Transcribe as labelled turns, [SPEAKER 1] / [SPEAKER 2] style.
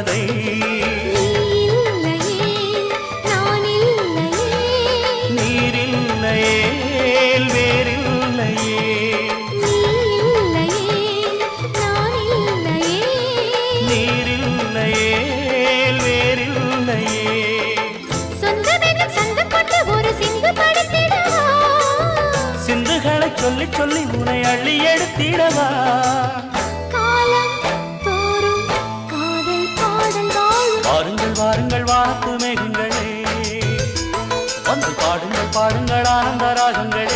[SPEAKER 1] தேவதை நீரில்லையே வேறில்லையே நீரில்லையே வேறில்லையே சிந்துகளை சொல்லி சொல்லி உன்னை அள்ளி எடுத்திடவா வாருங்கள் வாருங்கள் வாத்து மேகங்களே வந்து பாடுங்கள் பாடுங்கள் ஆனந்த ராகங்களே